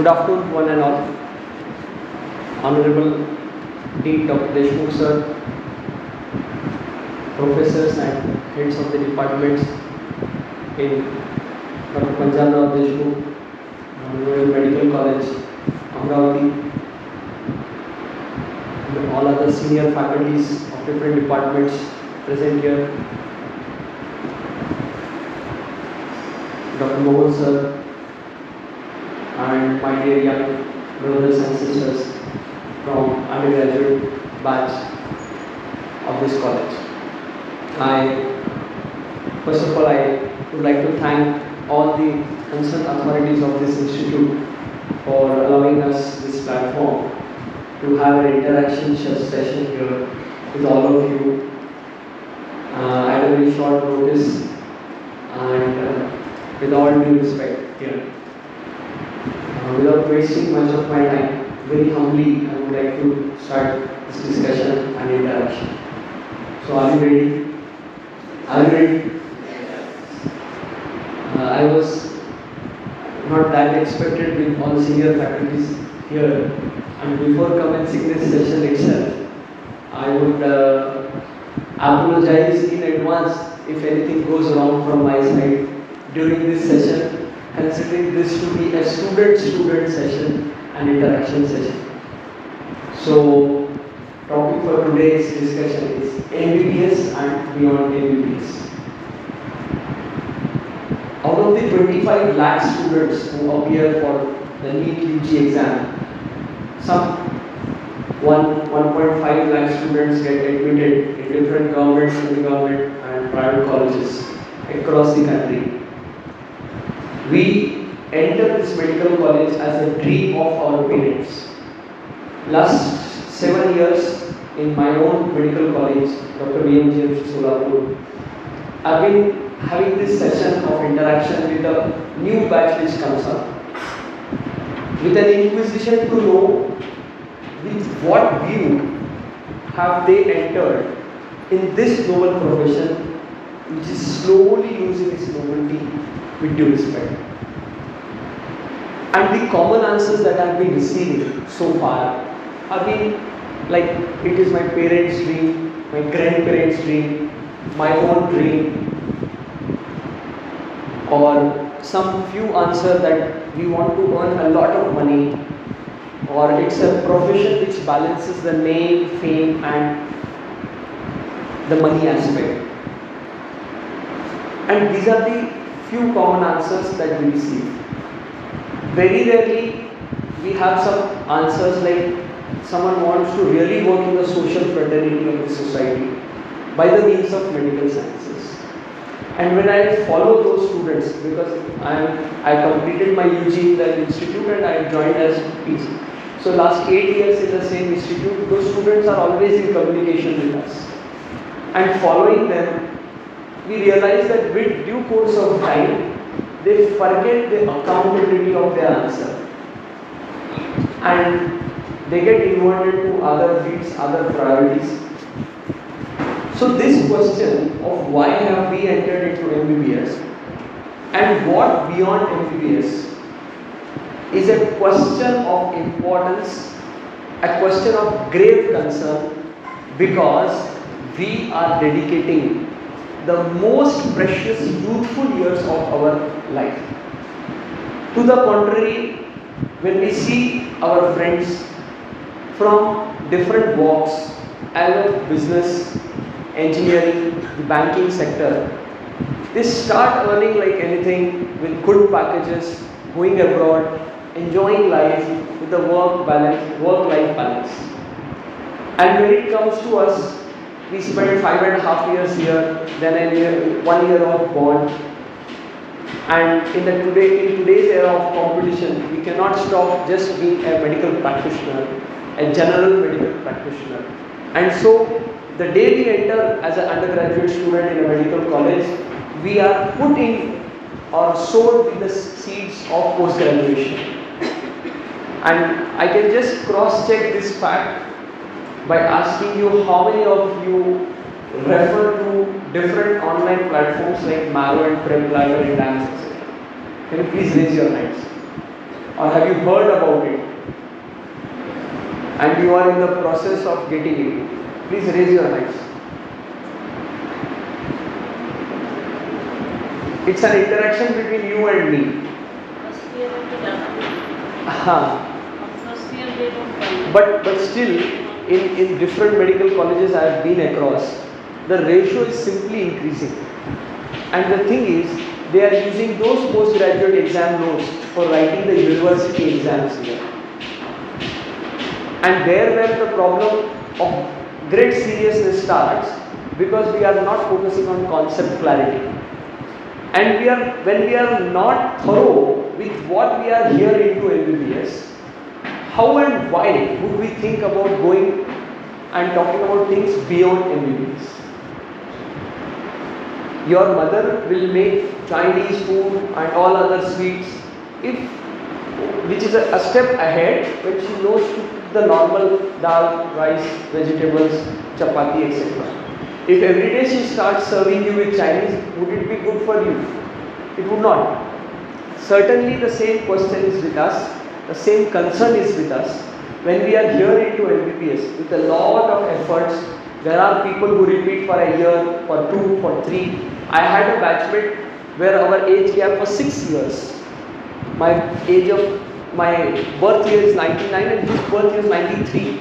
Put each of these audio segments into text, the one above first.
Good afternoon, one and all. Honorable Dean Dr. Deshmukh sir, professors and heads of the departments in Dr. Panjabram Deshmukh Royal Medical College, Amravati, and all other senior faculties of different departments present here. Dr. Mohan sir, and my dear young brothers and sisters from undergraduate batch of this college. First of all, I would like to thank all the concerned authorities of this institute for allowing us this platform to have an interaction session here with all of you at a very short notice and with all due respect here. Without wasting much of my time, very humbly, I would like to start this discussion and interaction. So, are you ready? Are you ready? I was not that expected with all senior faculties here, and before commencing this session itself, I would apologize in advance if anything goes wrong from my side during this session, considering this to be a student-student session and interaction session. So, topic for today's discussion is MBBS and beyond MBBS. Out of the 25 lakh students who appear for the NEET UG exam, some 1.5 lakh students get admitted in different government, semi-government and private colleges across the country. We enter this medical college as a dream of our parents. Last 7 years in my own medical college, Dr. PDMMC Solapur, I've been having this session of interaction with a new batch which comes up, with an inquisition to know with what view have they entered in this noble profession which is slowly losing its novelty, with due respect. And the common answers that I have been receiving so far have been like, it is my parents' dream, my grandparents' dream, my own dream, or some few answer that we want to earn a lot of money, or it's a profession which balances the name, fame and the money aspect. And these are the few common answers that we receive. Very rarely we have some answers like someone wants to really work in the social fraternity of the society by the means of medical sciences. And when I follow those students, because I completed my UG in the institute and I joined as PG. So last 8 years in the same institute, those students are always in communication with us. And following them, we realize that with due course of time, they forget the accountability of their answer. And they get inverted to other fields, other priorities. So this question of why have we entered into MBBS and what beyond MBBS is a question of importance, a question of grave concern, because we are dedicating the most precious youthful years of our life. To the contrary, when we see our friends from different walks, as of business, engineering, the banking sector, they start earning like anything with good packages, going abroad, enjoying life with the work-life balance. And when it comes to us, we spend 5.5 years here, then 1 year of bond. And in today's era of competition, we cannot stop just being a medical practitioner, a general medical practitioner. And so, the day we enter as an undergraduate student in a medical college, we are put in or sowed with the seeds of post-graduation. And I can just cross-check this fact by asking you how many of you refer to different online platforms like Marrow and PrepLive and Dance, etc. Can you please raise your hands? Or have you heard about it? And you are in the process of getting it. Please raise your hands. It's an interaction between you and me. But still, in different medical colleges I have been across, the ratio is simply increasing. And the thing is, they are using those postgraduate exam notes for writing the university exams here. And there where the problem of great seriousness starts, because we are not focusing on concept clarity. And when we are not thorough with what we are here into MBBS, how and why would we think about going and talking about things beyond MBBS? Your mother will make Chinese food and all other sweets, which is a step ahead when she knows to cook the normal dal, rice, vegetables, chapati, etc. If every day she starts serving you with Chinese, would it be good for you? It would not. Certainly the same question is with us, the same concern is with us. When we are here into MBBS, with a lot of efforts, there are people who repeat for a year, for 2, for 3. I had a batchmate where our age gap was 6 years. My birth year is 99 and his birth year is 93.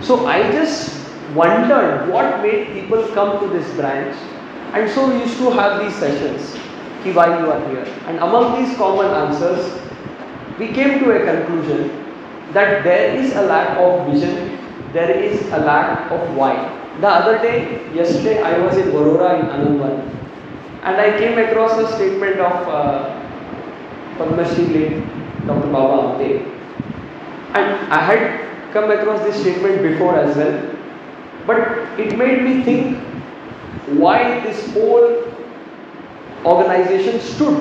So I just wondered what made people come to this branch, and so we used to have these sessions, why you are here. And among these common answers, we came to a conclusion that there is a lack of vision, there is a lack of why. Yesterday I was in Varora in Anandwan, and I came across a statement of Padma Shri late Dr. Baba Amte. And I had come across this statement before as well, but it made me think why this whole organization stood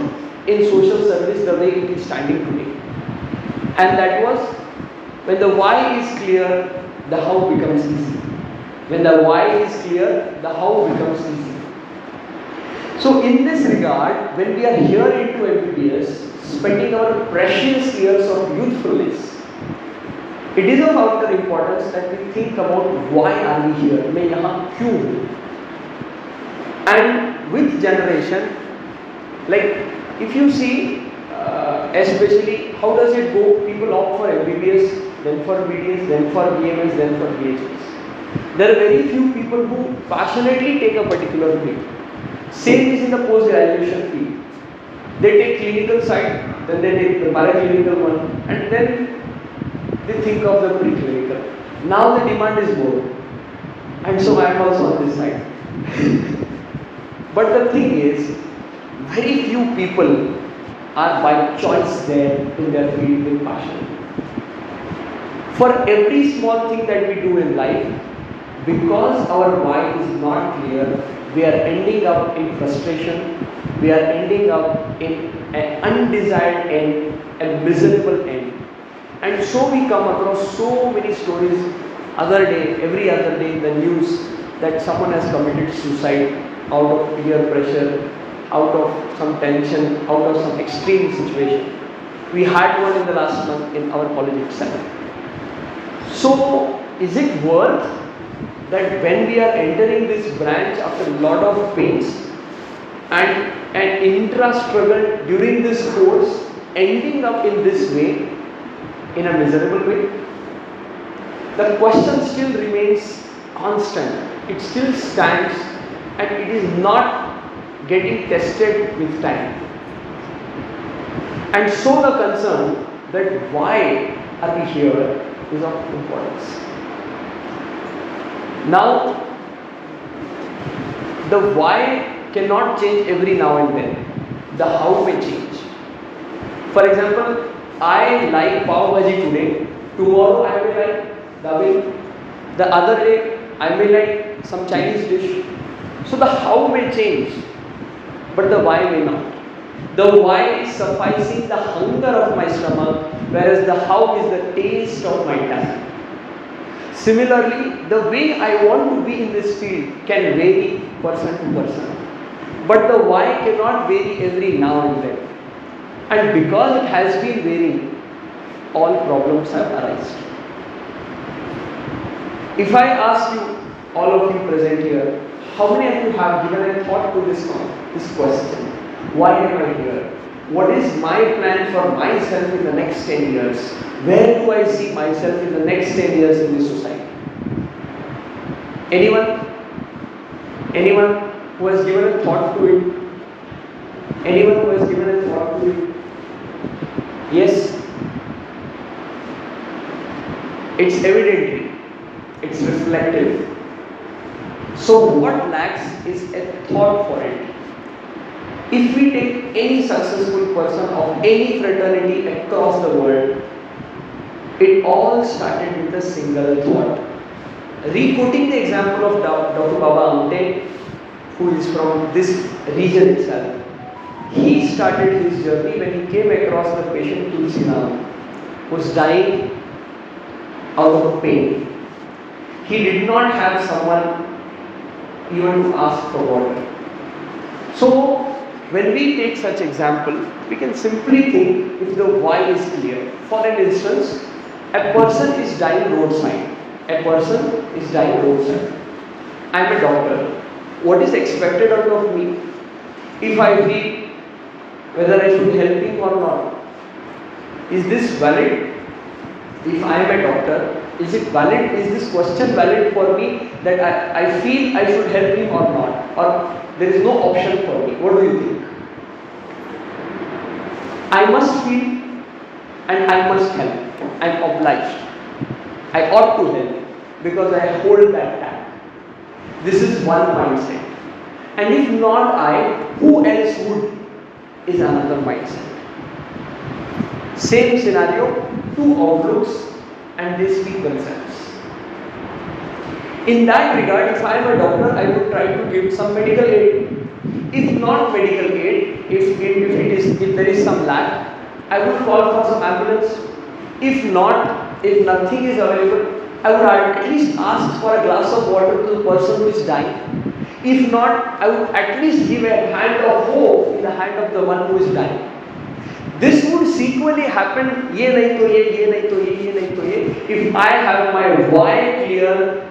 in social service the way it is standing today. And that was, when the why is clear, the how becomes easy. When the why is clear, the how becomes easy. So in this regard, when we are here into MBBS, spending our precious years of youthfulness, it is of outer importance that we think about why are we here, main yahan kyun hu. And with generation, like if you see, especially how does it go, people opt for MBBS, then for BDS, then for BMS, then for BHS. There are very few people who passionately take a particular field. Same is in the post-graduation field. They take clinical side, then they take the paraclinical one, and then they think of the preclinical. Now the demand is more, and so I am also on this side. But the thing is, very few people are by choice there in their field with passion. For every small thing that we do in life, because our why is not clear, we are ending up in frustration, we are ending up in an undesired end, a miserable end. And so we come across so many stories every other day in the news, that someone has committed suicide out of peer pressure, out of some tension, out of some extreme situation. We had one in the last month in our college itself. So is it worth that when we are entering this branch after a lot of pains and an intra-struggle during this course, ending up in this way, in a miserable way? The question still remains constant. It still stands, and it is not getting tested with time. And so the concern that why are we here is of importance. Now, the why cannot change every now and then. The how may change. For example, I like pav bhaji today. Tomorrow I may like dabe. The other day I may like some Chinese dish. So the how may change, but the why may not. The why is sufficing the hunger of my stomach, whereas the how is the taste of my tongue. Similarly, the way I want to be in this field can vary person to person, but the why cannot vary every now and then. And because it has been varying, all problems have arisen. If I ask you, all of you present here, how many of you have given a thought to this question? Why am I here? What is my plan for myself in the next 10 years? Where do I see myself in the next 10 years in this society? Anyone? Anyone who has given a thought to it? Anyone who has given a thought to it? Yes? It's evidently, it's reflective. So what lacks is a thought for it. If we take any successful person of any fraternity across the world, it all started with a single thought. Re-quoting the example of Dr. Baba Amte, who is from this region itself, he started his journey when he came across the patient Tulsi Ram, who was dying out of pain. He did not have someone even to ask for water. So, when we take such example, we can simply think if the why is clear. For an instance, a person is dying roadside. A person is dying roadside. I am a doctor. What is expected out of me? If I feel whether I should help him or not. Is this valid? If I am a doctor, is it valid? Is this question valid for me that I feel I should help him or not? Or there is no option for me? What do you think? I must feel and I must help. I am obliged. I ought to help because I hold that tag. This is one mindset. And if not I, who else would? Is another mindset. Same scenario, two outlooks, and they speak themselves. In that regard, if I am a doctor, I would try to give some medical aid. If not medical aid, if there is some lack, I would call for some ambulance. If not, if nothing is available, I would at least ask for a glass of water to the person who is dying. If not, I would at least give a hand of hope in the hand of the one who is dying. This would sequentially happen, ye nahi to ye, ye nahi to ye, ye nahi to ye, if I have my why clear,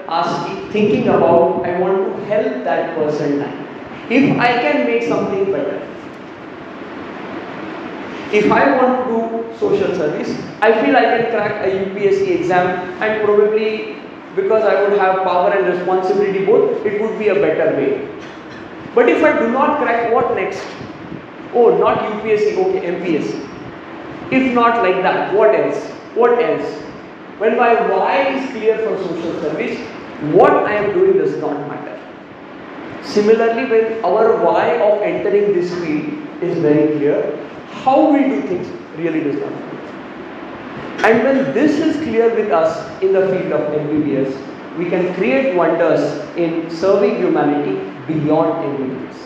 thinking about I want to help that person die. If I can make something better. If I want to do social service, I feel I can crack a UPSC exam and probably because I would have power and responsibility both, it would be a better way. But if I do not crack, what next? Oh, not UPSC, okay, MPSC. If not like that, what else? What else? When my why is clear for social service, what I am doing does not matter. Similarly, when our why of entering this field is very clear, how we do things really does not matter. And when this is clear with us in the field of MBBS, we can create wonders in serving humanity beyond MBBS.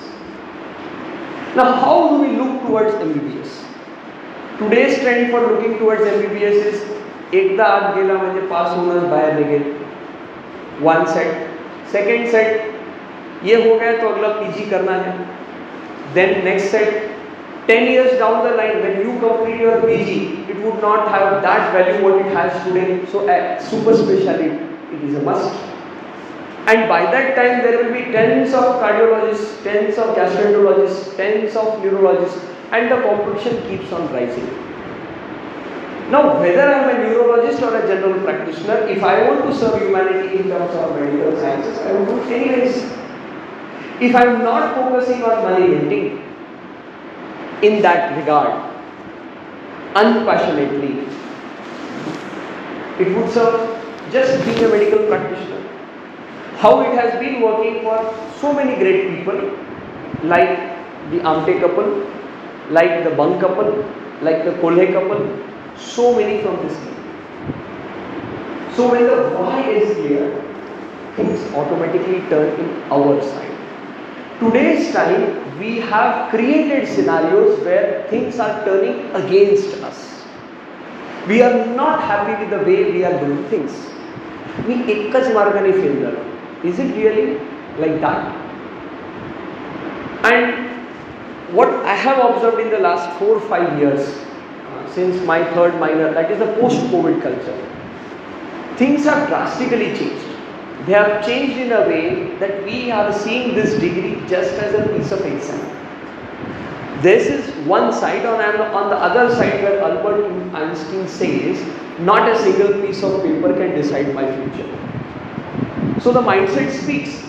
Now, how do we look towards MBBS? Today's trend for looking towards MBBS is एकदा आत गेला म्हणजे पास होऊनच बाहेर निघेल. One set. Second set, ये हो गया तो अगला PG करना है. Then next set, 10 years down the line, when you complete your PG, it would not have that value what it has today. So a super specialty, it is a must. And by that time, there will be tens of cardiologists, tens of gastroenterologists, tens of neurologists, and the competition keeps on rising. Now, whether I am a neurologist or a general practitioner, if I want to serve humanity in terms of medical sciences, I will do it anyways. If I am not focusing on money minting, in that regard, unpassionately, it would serve just being a medical practitioner. How it has been working for so many great people, like the Amte couple, like the Bang couple, like the Kolhe couple, so many from this field. So when the why is clear, things automatically turn in our side. Today's time, we have created scenarios where things are turning against us. We are not happy with the way we are doing things. We ekkach margane fail zalo. Is it really like that? And what I have observed in the last 4 or 5 years, since my third minor, that is the post-COVID culture, things have drastically changed. They have changed in a way that we are seeing this degree just as a piece of exam. This is one side, on the other side where Albert Einstein says, not a single piece of paper can decide my future. So the mindset speaks.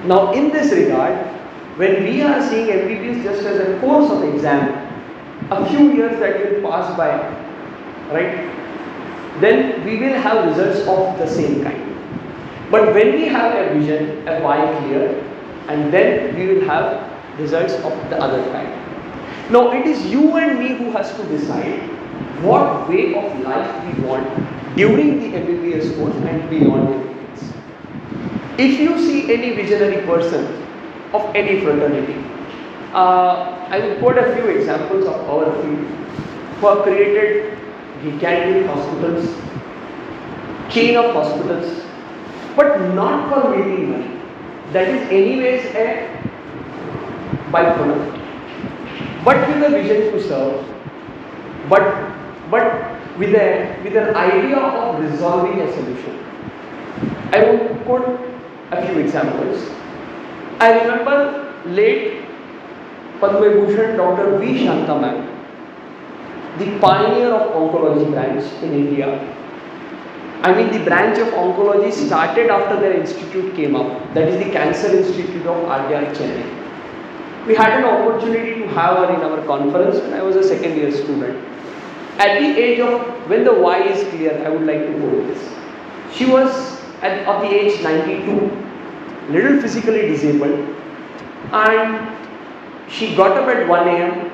Now in this regard, when we are seeing MBBS just as a course of exam, a few years that will pass by, right, then we will have results of the same kind. But when we have a vision, a why clear, and then we will have results of the other kind. Now it is you and me who has to decide what way of life we want during the MBBS course and beyond MBBS. If you see any visionary person of any fraternity, I will quote a few examples of our field who have created gigantic hospitals, chain of hospitals, but not for making money. That is anyways a byproduct. But with a vision to serve, but with an idea of resolving a solution. I will quote a few examples. I remember late Padma Bhushan Dr. V. Shanta ma'am, the pioneer of oncology branch in India. I mean, the branch of oncology started after their institute came up, that is the Cancer Institute of RDR Chennai. We had an opportunity to have her in our conference when I was a second year student. At the age of, when the why is clear, I would like to quote this. She was of the age 92, little physically disabled, and she got up at 1 a.m.,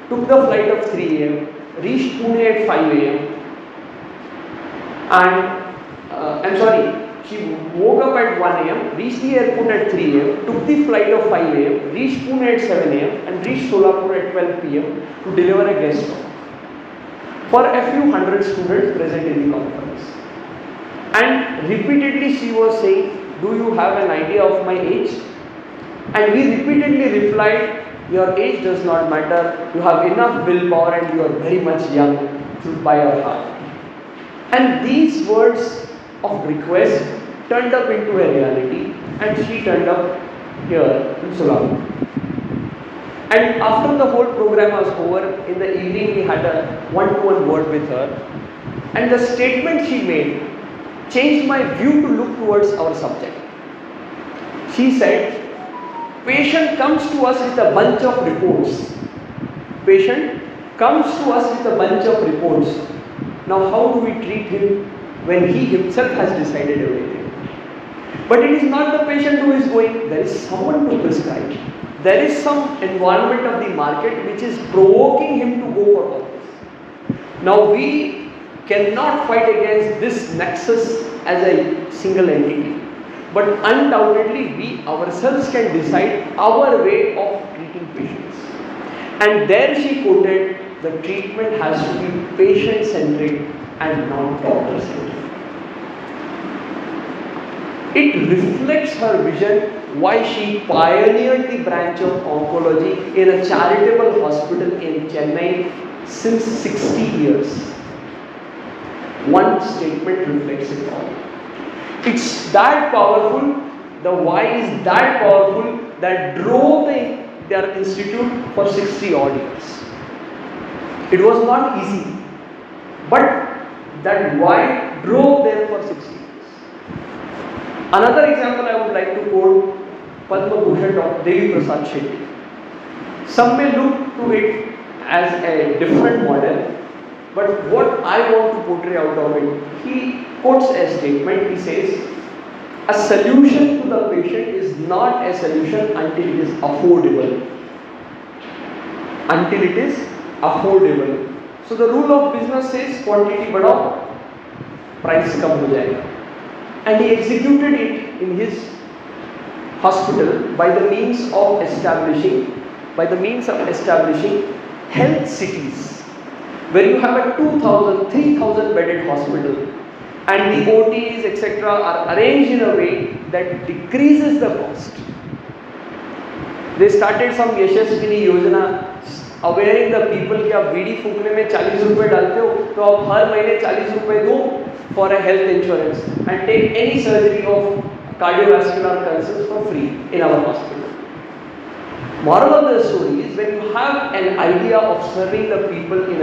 took the flight of 3 a.m., reached Pune at 5 a.m., and she woke up at 1 a.m., reached the airport at 3 a.m., took the flight of 5 a.m., reached Pune at 7 a.m., and reached Solapur at 12 p.m. to deliver a guest talk for a few hundred students present in the conference. And repeatedly she was saying, do you have an idea of my age? And we repeatedly replied, your age does not matter, you have enough willpower and you are very much young by your heart. And these words of request turned up into a reality, and she turned up here in Solapur. And after the whole program was over, in the evening we had a one-to-one word with her, and the statement she made changed my view to look towards our subject. She said, patient comes to us with a bunch of reports. Patient comes to us with a bunch of reports. Now how do we treat him when he himself has decided everything? But it is not the patient who is going, there is someone to prescribe. There is some environment of the market which is provoking him to go for all this. Now we cannot fight against this nexus as a single entity. But undoubtedly we ourselves can decide our way of treating patients. And there she quoted, the treatment has to be patient-centric and not doctor-centric. It reflects her vision why she pioneered the branch of oncology in a charitable hospital in Chennai since 60 years. One statement reflects it all. It's that powerful, the why is that powerful that drove their institute for 60 odd years. It was not easy, but that why drove them for 60 years. Another example I would like to quote, Padma Bhushan Dr. Devi Prasad Shetty. Some may look to it as a different model, but what I want to portray out of it, he quotes a statement, he says, a solution to the patient is not a solution until it is affordable. Until it is affordable. So the rule of business says quantity badao, price kam ho jayega. And he executed it in his hospital by the means of establishing health cities, where you have a 2,000, 3,000 bedded hospital, and the OTs etc. are arranged in a way that decreases the cost. They started some यशस्विनी योजना, awaring the people कि आप बीड़ी फूकने में 40 रुपए डालते हो तो आप हर महीने 40 रुपए दो for a health insurance and take any surgery of cardiovascular concerns for free in our hospital. Moral of the story is when you have an idea of serving the people in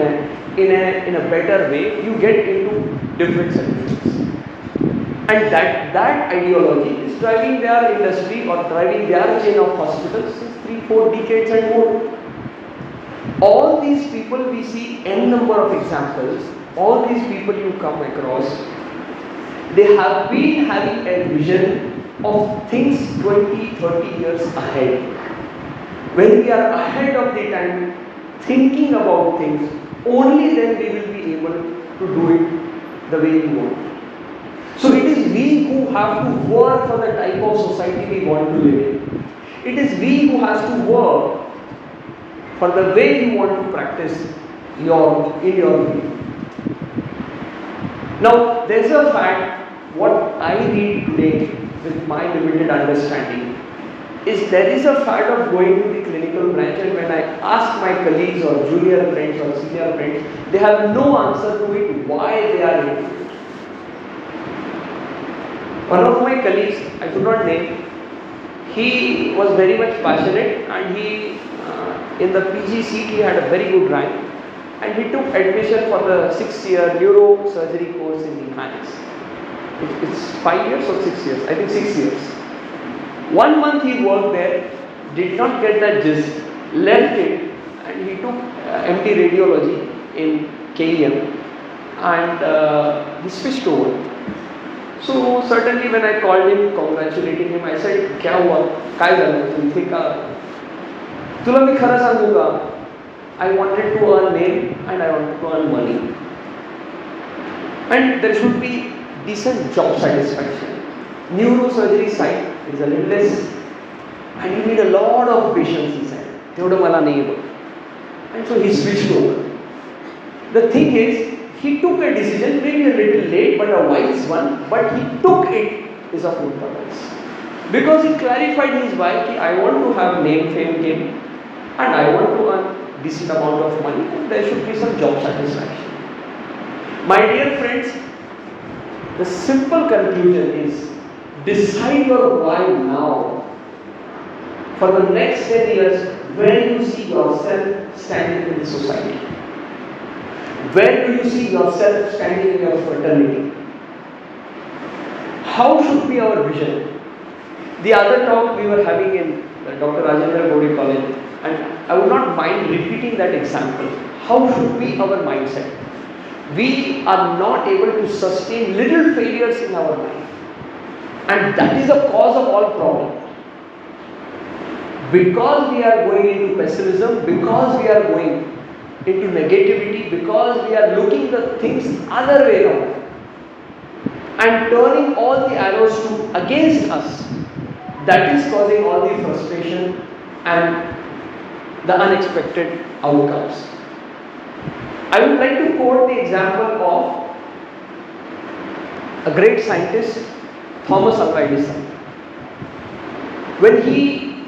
a better way, you get into different solutions. And that ideology is driving their industry or driving their chain of hospitals since 3-4 decades and more. All these people, we see n number of examples, all these people you come across, they have been having a vision of things 20-30 years ahead. When we are ahead of the time, thinking about things, only then we will be able to do it the way we want. So it is we who have to work for the type of society we want to live in. It is we who has to work for the way you want to practice in your field. Now, there is a fact, what I read today with my limited understanding is there is a fact of going to the clinical branch, and when I ask my colleagues or junior friends or senior friends, they have no answer to it why they are into it. One of my colleagues, I could not name, he was very much passionate and he in the PG seat he had a very good rank and he took admission for the 6-year neurosurgery course in the hands. It's 5 years or 6 years? I think 6 years. 1 month he worked there, did not get that gist, left it and he took MD radiology in KEM and he switched over. So certainly when I called him, congratulating him, I said, क्या हुआ? काय झालं? इथे का? तुला मी खरं सांगू का? I wanted to earn name and I wanted to earn money. And there should be decent job satisfaction. Neurosurgery side is a little less and you need a lot of patience, he said. तेवढं मला नाही बघ. And so he switched over. The thing is, he took a decision, maybe a little late but a wise one, but he took it is a full purpose. Because he clarified his why, I want to have name, fame, game and I want to earn decent amount of money and there should be some job satisfaction. My dear friends, the simple conclusion is decide your why now. For the next 10 years, where do you see yourself standing in the society? Where do you see yourself standing in your fraternity? How should be our vision? The other talk we were having in Dr. Rajendra Gode College, and I would not mind repeating that example. How should be our mindset? We are not able to sustain little failures in our life, and that is the cause of all problems. Because we are going into pessimism, because we are going into negativity, because we are looking the things other way around and turning all the arrows to against us, that is causing all the frustration and the unexpected outcomes. I would like to quote the example of a great scientist, Thomas Alva Edison. When he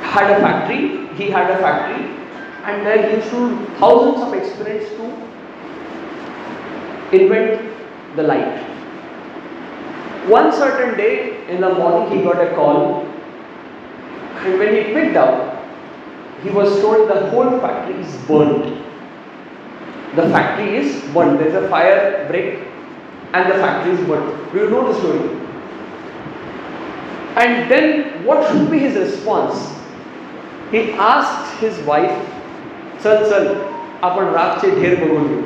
had a factory and there he used to do thousands of experiments to invent the light. One certain day in the morning he got a call, and when he picked up, he was told the whole factory is burnt. The factory is burnt. There is a fire break and the factory is burnt. Do you know the story? And then what should be his response? He asked his wife, चल आपण रातचे ढेर बघून येऊ.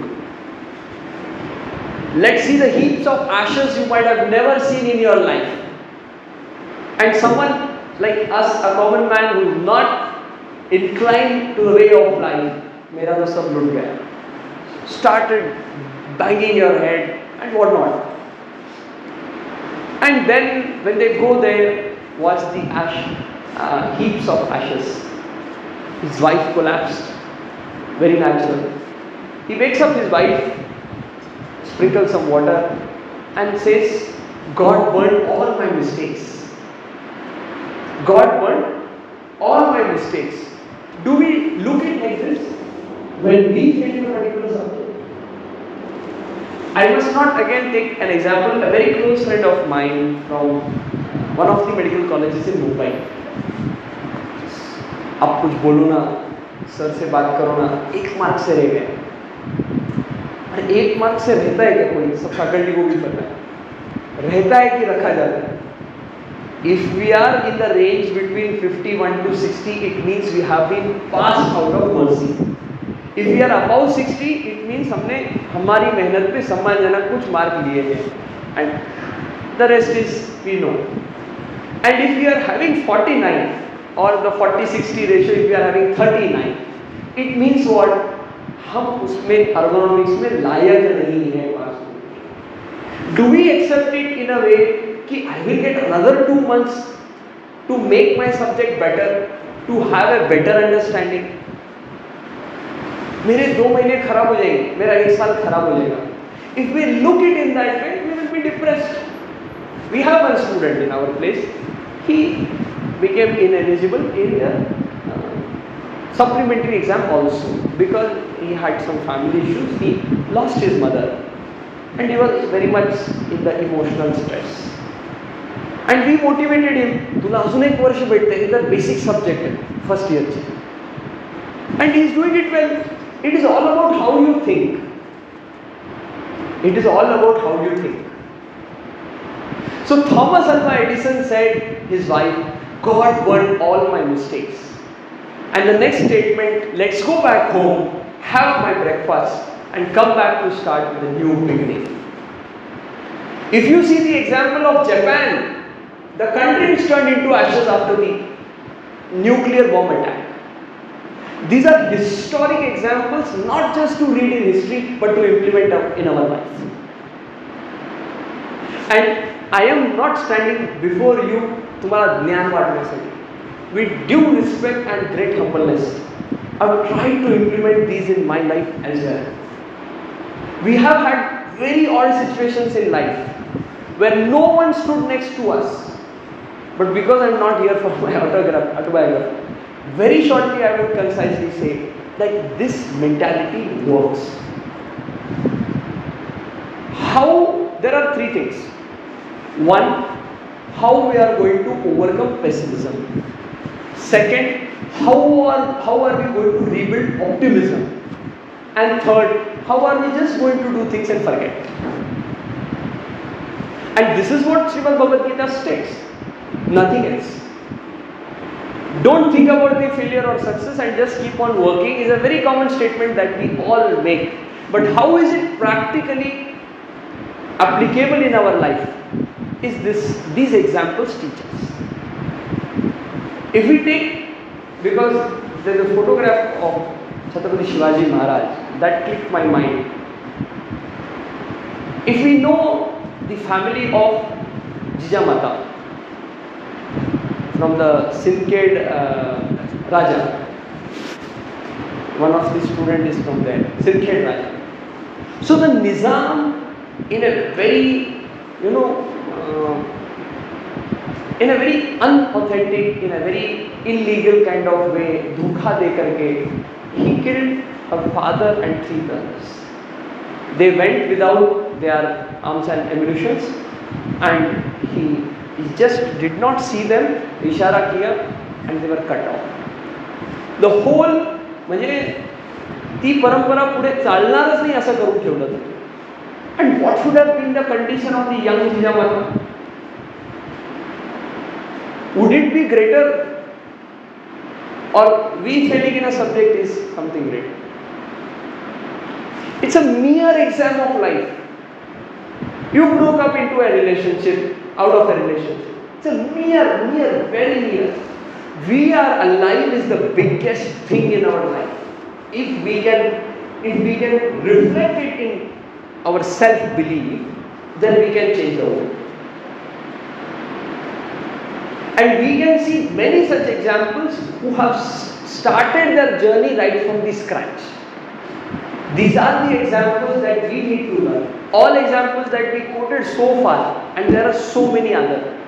Let's see the heaps of ashes you might have never seen in your life. And someone like us, a common man who is not inclined to the way of life, मेरा तो सब लुट गया. Started banging your head and whatnot. And then when they go there, was the heaps of ashes. His wife collapsed. Very natural. He wakes up his wife, sprinkles some water and says, God burned all my mistakes. God burned all my mistakes. Do we look at like this when we fail in a particular subject? I must not again take an example. A very close friend of mine from one of the medical colleges in Mumbai. आप कुछ बोलो ना, sir से बात करो ना, 1 mark से रह गए. अरे 1 मार्क से रहता है क्या कोई? सब फैकल्टी को भी पता है. रहता है कि रखा जाता है. If we are in the range between 51 to 60, it means we have been passed out of mercy. If we are above 60, it means हमने हमारी मेहनत पे सम्मानजनक कुछ मार्क लिए हैं. And the rest is we know. And if we are having 49 or the 40-60 ratio, if we are having 39, it means what? हम उसमें ergonomics में लायक नहीं है पास. Do we accept it in a way कि I will get another 2 months to make my subject better, to have a better understanding? मेरे 2 महीने खराब हो जाएंगे, मेरा 1 साल खराब हो जाएगा. If we look it in that way, we will be depressed. We have one student in our place. He became ineligible in the supplementary exam also because he had some family issues. He lost his mother and he was very much in the emotional stress. And we motivated him. तुला अजून 1 वर्ष भेटते. It's a basic subject आहे first year चे. And he is doing it well. It is all about how you think. It is all about how you think. So Thomas Alva Edison said his wife, God burned all my mistakes. And the next statement, let's go back home, have my breakfast and come back to start with a new beginning. If you see the example of Japan, the country is turned into ashes after the nuclear bomb attack. These are historic examples, not just to read in history, but to implement in our life. And I am not standing before you तुम्हारा ज्ञान बांटण्यासाठी. With due respect and great humbleness, I have tried to implement these in my life as well. We have had very odd situations in life where no one stood next to us. But because I am not here for my autobiography, very shortly I will concisely say that this mentality works. How? There are 3 things. 1, how we are going to overcome pessimism. Second, how are we going to rebuild optimism. And third, how are we just going to do things and forget. And this is what Srimad Bhagavad Gita states. Nothing else. Don't think about the failure or success and just keep on working is a very common statement that we all make. But how is it practically applicable in our life? Is these examples teach us. If we take, because there is a photograph of Chhatrapati Shivaji Maharaj that clicked my mind. If we know the family of Jijamata from the Sindkhed Raja, one of the student is from there, Sindkhed Raja. So the Nizam in a very, in a very unauthentic, in a very illegal kind of way, धोखा दे करके, he killed her father and 3 brothers. They went without their arms and ammunitions, and he just did not see them. इशारा किया, and they were cut off. The whole म्हणजे ती परंपरा पुढे चालणारच नाही असं करून ठेवलं होतं. And what should have been the condition of the young Jijamata? Would it be greater, or we failing in a subject is something great? It's a mere exam of life. You broke up into a relationship, out of a relationship. It's a mere, very mere. We are alive is the biggest thing in our life. If we can reflect it in our self-belief, then we can change the world. And we can see many such examples who have started their journey right from the scratch. These are the examples that we need to learn. All examples that we quoted so far, and there are so many others.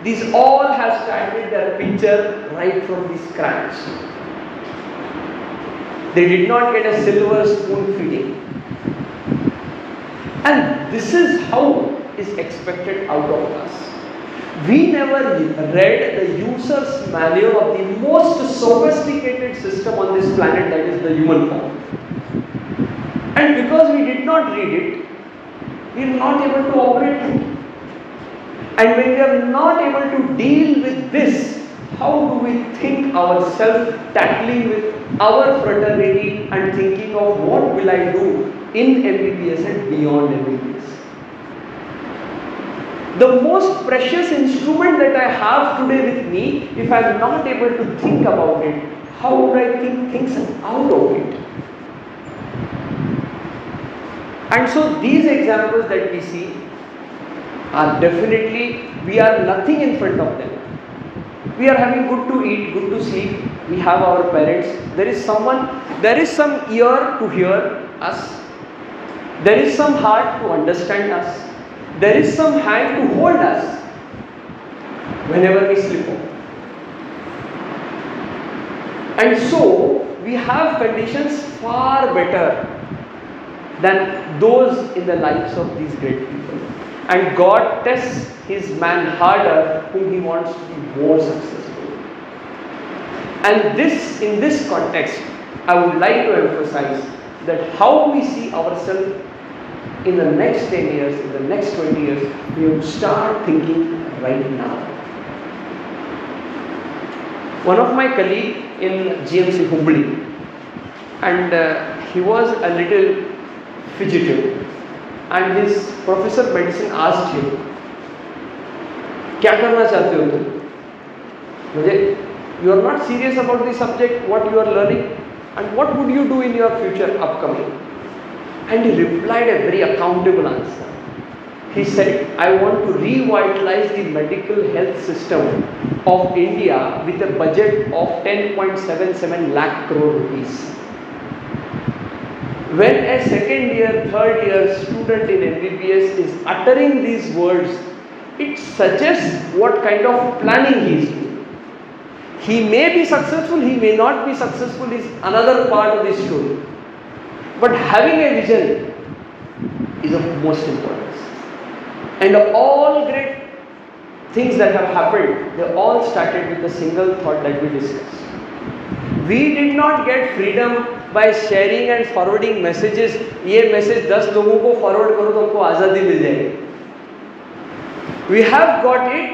These all have started their picture right from the scratch. They did not get a silver spoon feeding. And this is how is expected out of us. We never read the user's manual of the most sophisticated system on this planet, that is the human form. And because we did not read it, we are not able to operate it. And when we are not able to deal with this, how do we think ourselves tackling with our fraternity and thinking of what will I do in MBBS and beyond MBBS? The most precious instrument that I have today with me, if I am not able to think about it, how would I think things out of it? And so these examples that we see are definitely, we are nothing in front of them. We are having good to eat, good to sleep. We have our parents. There is some ear to hear us. There is some heart to understand us. There is some hand to hold us whenever we slip up. And so, we have conditions far better than those in the lives of these great people. And God tests His man harder whom He wants to be more successful. And in this context, I would like to emphasize that how we see ourselves in the next 10 years, in the next 20 years, we have to start thinking right now. One of my colleagues in GMC Hubli, and he was a little fidgetive, and his professor of medicine asked him, क्या करना चाहते हो तुम? मुझे, you are not serious about the subject, what you are learning, and what would you do in your future upcoming? And he replied a very accountable answer. He said, I want to revitalize the medical health system of India with a budget of 10.77 lakh crore rupees. When a second year, third year student in MBBS is uttering these words, it suggests what kind of planning he is doing. He may be successful, he may not be successful is another part of the story. But having a vision is of most importance. And all great things that have happened, they all started with a single thought that we discussed. We did not get freedom by sharing and forwarding messages. ये message 10 लोगों को forward करो तो हमको आज़ादी मिल जाएगी. We have got it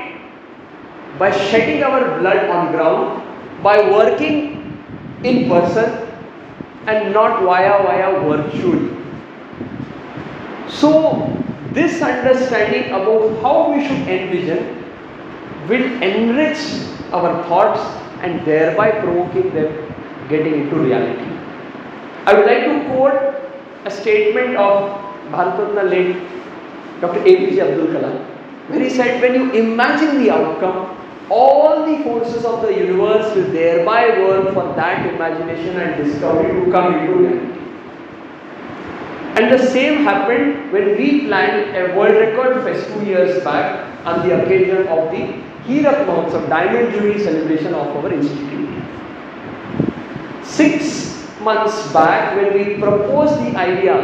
by shedding our blood on ground, by working in person, and not via virtually. So this understanding about how we should envision will enrich our thoughts and thereby provoking them getting into reality. I would like to quote a statement of Bharat late Dr. APJ Abdul Kalam, where he said, when you imagine the outcome, all the forces of the universe will thereby work for that imagination and discovery to come into reality. And the same happened when we planned a world record fest 2 years back on the occasion of the Hirak Mahotsav Diamond Jubilee celebration of our institute. 6 months back, when we proposed the idea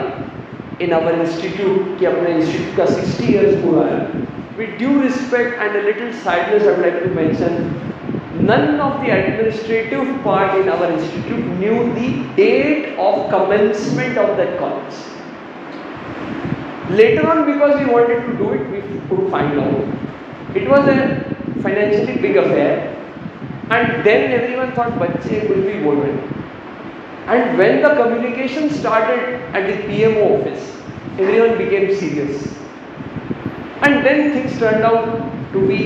in our institute, कि अपने institute का 60 years पूरा है, with due respect and a little sadness, I would like to mention, none of the administrative part in our institute knew the date of commencement of that college. Later on, because we wanted to do it, we could find out. It was a financially big affair, and then everyone thought, "Bacche will be women." And when the communication started at the PMO office, everyone became serious. And then things turned out to be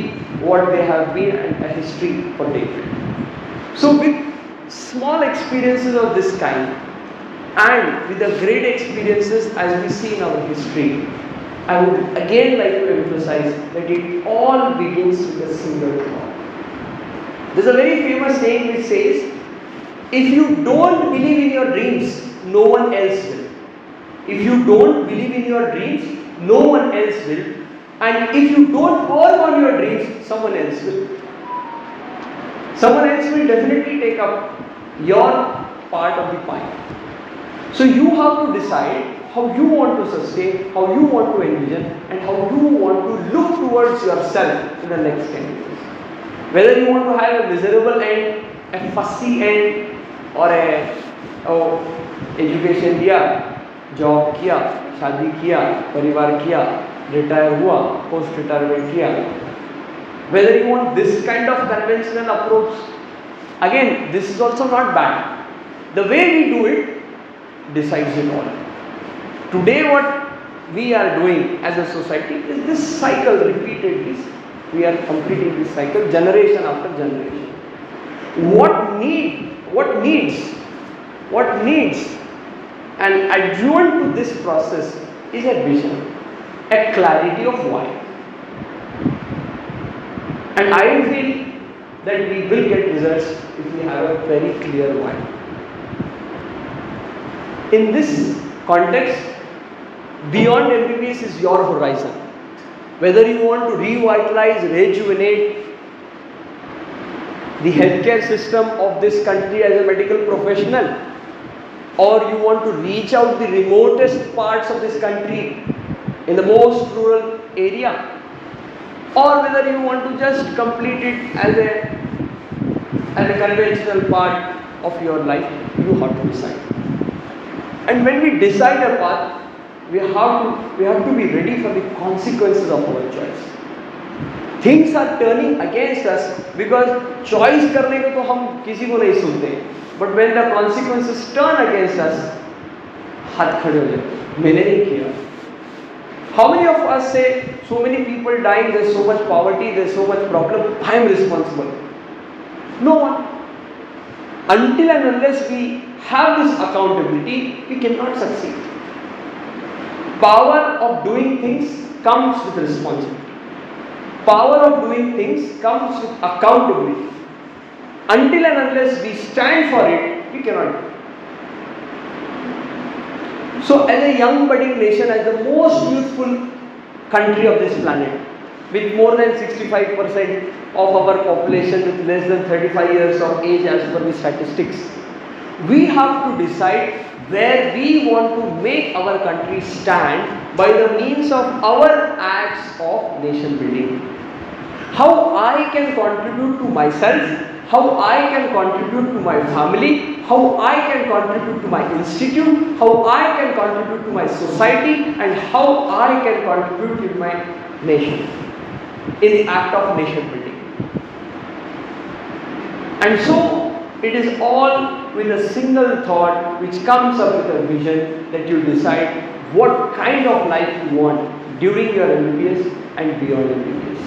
what they have been, and a history for David. So with small experiences of this kind, and with the great experiences as we see in our history, I would again like to emphasize that it all begins with a single thought. There's a very famous saying which says, if you don't believe in your dreams, no one else will. If you don't believe in your dreams, no one else will. And if you don't work on your dreams, someone else will. Someone else will definitely take up your part of the pie. So you have to decide how you want to sustain, how you want to envision, and how you want to look towards yourself in the next 10 years. Whether you want to have a miserable end, a fussy end, or education किया, job किया, शादी किया, परिवार किया, retire हुआ, post retirement किया. Whether you want this kind of conventional approach, again, this is also not bad. The way we do it decides it all. Today what we are doing as a society is this cycle repeatedly. We are completing this cycle generation after generation. What needs an adjunct to this process is a vision, a clarity of why. And I feel that we will get results if we have a very clear why. In this context, beyond MBBS is your horizon. Whether you want to revitalize, rejuvenate the healthcare system of this country as a medical professional, or you want to reach out the remotest parts of this country in the most rural area, or whether you want to just complete it as a conventional part of your life, you have to decide. And when we decide a path, we have to be ready for the consequences of our choice. Things are turning against us because choice करने को तो हम किसी को नहीं सुनते, but when the consequences turn against us, हाथ खड़े हो जाते, मैंने नहीं किया. How many of us say, so many people dying, there's so much poverty, there's so much problem, I am responsible? No one. Until and unless we have this accountability, we cannot succeed. Power of doing things comes with responsibility. Power of doing things comes with accountability. Until and unless we stand for it, we cannot do it. So as a young budding nation, as the most youthful country of this planet, with more than 65% of our population with less than 35 years of age as per the statistics, we have to decide where we want to make our country stand by the means of our acts of nation building. How I can contribute to myself, how I can contribute to my family, how I can contribute to my institute, how I can contribute to my society, and how I can contribute to my nation in the act of nation building. And so it is all with a single thought which comes up with a vision that you decide what kind of life you want during your MBBS and beyond MBBS.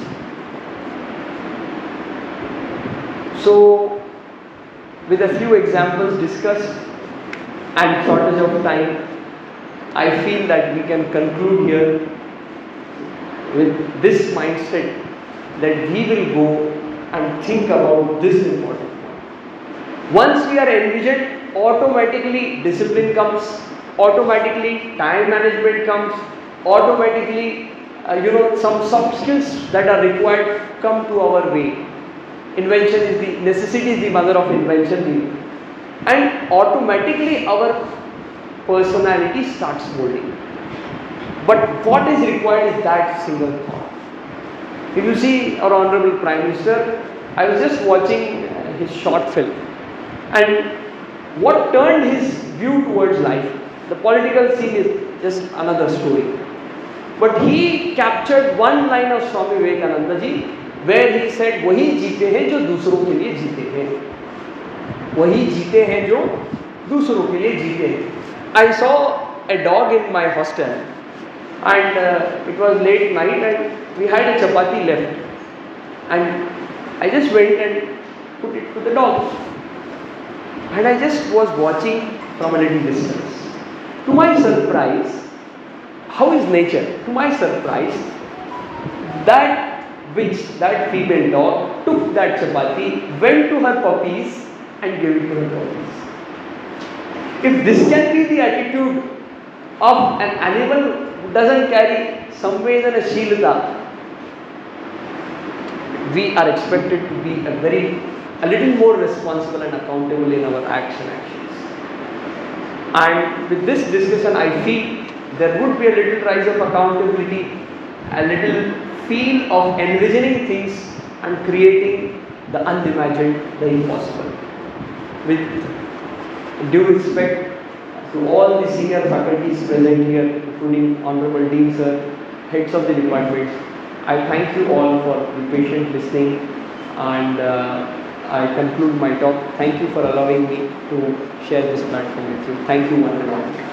So, with a few examples discussed and shortage of time, I feel that we can conclude here with this mindset that we will go and think about this important point. Once we are envisioned, automatically discipline comes, automatically time management comes, automatically some soft skills that are required come to our way. Necessity is the mother of invention, and automatically our personality starts molding. But what is required is that single thought. If you see our Honorable Prime Minister, I was just watching his short film, and what turned his view towards life, the political scene is just another story. But he captured one line of Swami Vivekananda ji, where he said, वही जीते हैं जो दूसरों के लिए जीते हैं, वही जीते हैं जो दूसरों के लिए जीते हैं. I saw a dog in my hostel, and it was late night, and we had a chapati left, and I just went and put it to the dog, and I just was watching from a little distance. To my surprise, how is nature? To my surprise, that female dog took that chapati, went to her puppies and gave it to her puppies. If this can be the attitude of an animal who doesn't carry samvedana shilata, we are expected to be a little more responsible and accountable in our actions. And with this discussion, I feel there would be a little rise of accountability, a little feel of envisioning things and creating the unimagined, the impossible. With due respect to all the senior faculties present here, including Honorable Dean Sir, heads of the departments, I thank you all for the patient listening, and I conclude my talk. Thank you for allowing me to share this platform with you. Thank you one and all.